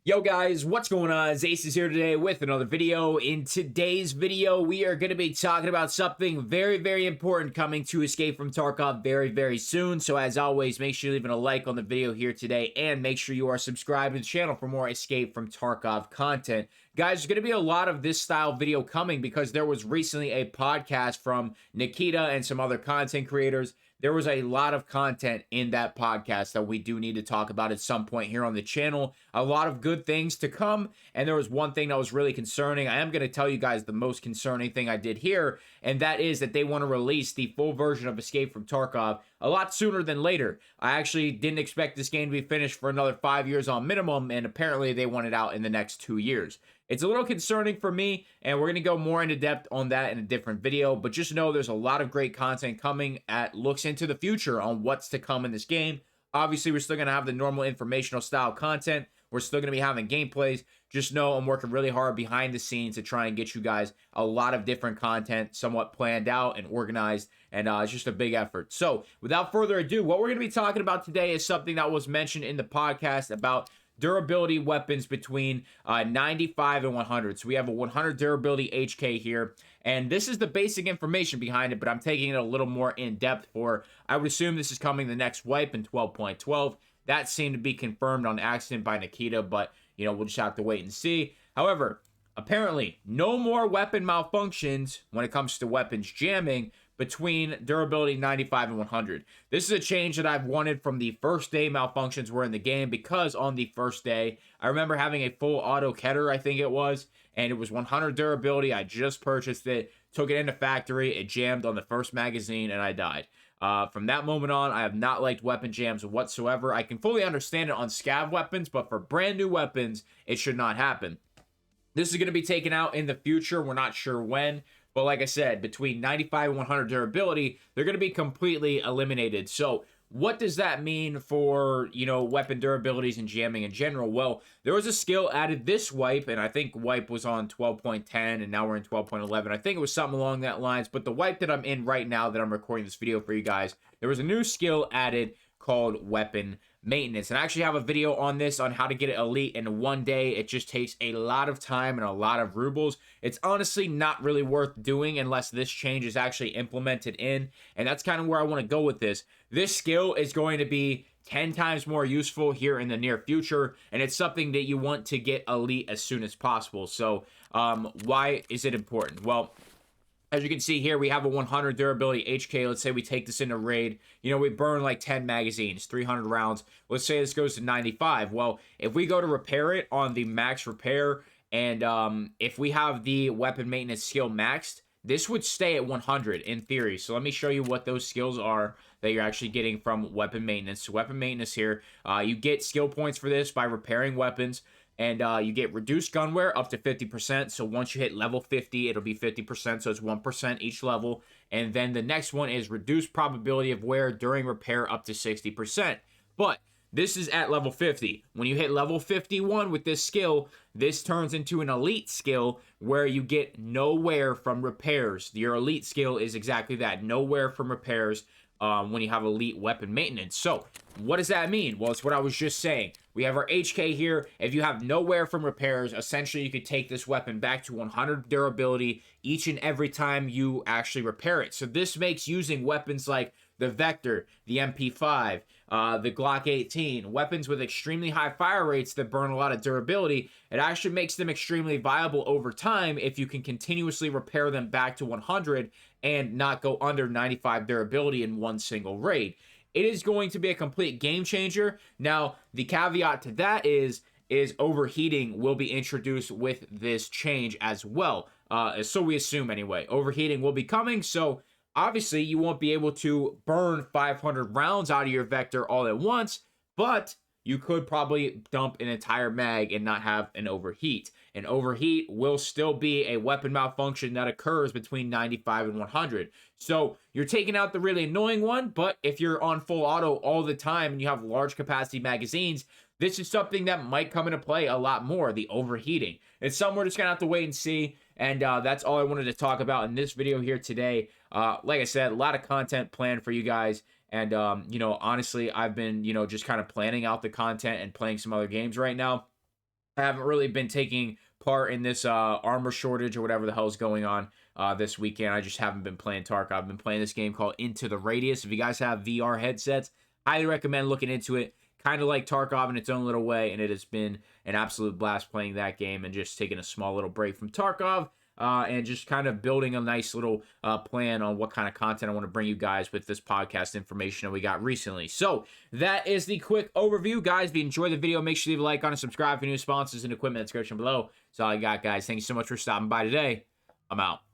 Yo guys, what's going on? Ace is here today with another video. In today's video, we are going to be talking about something very important coming to Escape from Tarkov very soon. So as always, make sure you're leaving a like on the video here today and make sure you are subscribed to the channel for more Escape from Tarkov content. Guys, there's going to be a lot of this style video coming because there was recently a podcast from Nikita and some other content creators. There was a lot of content in that podcast that we do need to talk about at some point here on the channel. A lot of good things to come, and there was one thing that was really concerning. I am going to tell you guys the most concerning thing I did here, and that is that they want to release the full version of Escape from Tarkov a lot sooner than later. I actually didn't expect this game to be finished for another 5 years on minimum, and apparently they want it out in the next 2 years. It's a little concerning for me, and we're going to go more into depth on that in a different video, but just know there's a lot of great content coming at looks into the future on what's to come in this game. Obviously, we're still going to have the normal informational style content. We're still going to be having gameplays. Just know I'm working really hard behind the scenes to try and get you guys a lot of different content, somewhat planned out and organized, and it's just a big effort. So, without further ado, what we're going to be talking about today is something that was mentioned in the podcast about durability weapons between 95 and 100. So we have a 100 durability HK here, and this is the basic information behind it, but I'm taking it a little more in depth for, I would assume this is coming the next wipe in 12.12. That seemed to be confirmed on accident by Nikita, but we'll just have to wait and see. However, apparently no more weapon malfunctions when it comes to weapons jamming between durability 95 and 100. This is a change that I've wanted from the first day malfunctions were in the game, because on the first day, I remember having a full auto Keter, I think it was, and it was 100 durability. I just purchased it, took it into factory, it jammed on the first magazine, and I died. From that moment on, I have not liked weapon jams whatsoever. I can fully understand it on scav weapons, but for brand new weapons, it should not happen. This is going to be taken out in the future. We're not sure when. But like I said, between 95 and 100 durability, they're going to be completely eliminated. So what does that mean for, weapon durabilities and jamming in general? Well, there was a skill added this wipe, and I think wipe was on 12.10, and now we're in 12.11. I think it was something along that lines. But the wipe that I'm in right now that I'm recording this video for you guys, there was a new skill added called weapon maintenance, and I actually have a video on this on how to get it elite in one day. It just takes a lot of time and a lot of rubles. It's honestly not really worth doing unless this change is actually implemented in, and that's kind of where I want to go with this. This skill is going to be 10 times more useful here in the near future, and it's something that you want to get elite as soon as possible. So why is it important? Well, as you can see here, we have a 100 durability HK. Let's say we take this into raid. We burn like 10 magazines, 300 rounds. Let's say this goes to 95. Well, if we go to repair it on the max repair, and if we have the weapon maintenance skill maxed, this would stay at 100 in theory. So let me show you what those skills are that you're actually getting from weapon maintenance. So weapon maintenance here, you get skill points for this by repairing weapons. And you get reduced gun wear up to 50%. So once you hit level 50, it'll be 50%. So it's 1% each level. And then the next one is reduced probability of wear during repair up to 60%. But this is at level 50. When you hit level 51 with this skill, this turns into an elite skill where you get no wear from repairs. Your elite skill is exactly that, no wear from repairs when you have elite weapon maintenance. So what does that mean? Well, it's what I was just saying. We have our HK here. If you have no wear from repairs, essentially you could take this weapon back to 100 durability each and every time you actually repair it. So this makes using weapons like the Vector, the MP5, the Glock 18, weapons with extremely high fire rates that burn a lot of durability, it actually makes them extremely viable over time if you can continuously repair them back to 100 and not go under 95 durability in one single raid. It is going to be a complete game changer. Now, the caveat to that is overheating will be introduced with this change as well. So we assume anyway. Overheating will be coming, so obviously you won't be able to burn 500 rounds out of your Vector all at once, but you could probably dump an entire mag and not have an overheat. An overheat will still be a weapon malfunction that occurs between 95 and 100. So you're taking out the really annoying one, but if you're on full auto all the time and you have large capacity magazines, this is something that might come into play a lot more, the overheating. It's something we're just going to have to wait and see, and that's all I wanted to talk about in this video here today. Like I said, a lot of content planned for you guys. And, honestly, I've been, just kind of planning out the content and playing some other games right now. I haven't really been taking part in this armor shortage or whatever the hell is going on this weekend. I just haven't been playing Tarkov. I've been playing this game called Into the Radius. If you guys have VR headsets, highly recommend looking into it. Kind of like Tarkov in its own little way, and it has been an absolute blast playing that game and just taking a small little break from Tarkov. And just kind of building a nice little plan on what kind of content I want to bring you guys with this podcast information that we got recently. So that is the quick overview, guys. If you enjoyed the video, make sure you leave a like on it, subscribe for new sponsors and equipment in the description below. That's all I got, guys. Thank you so much for stopping by today. I'm out.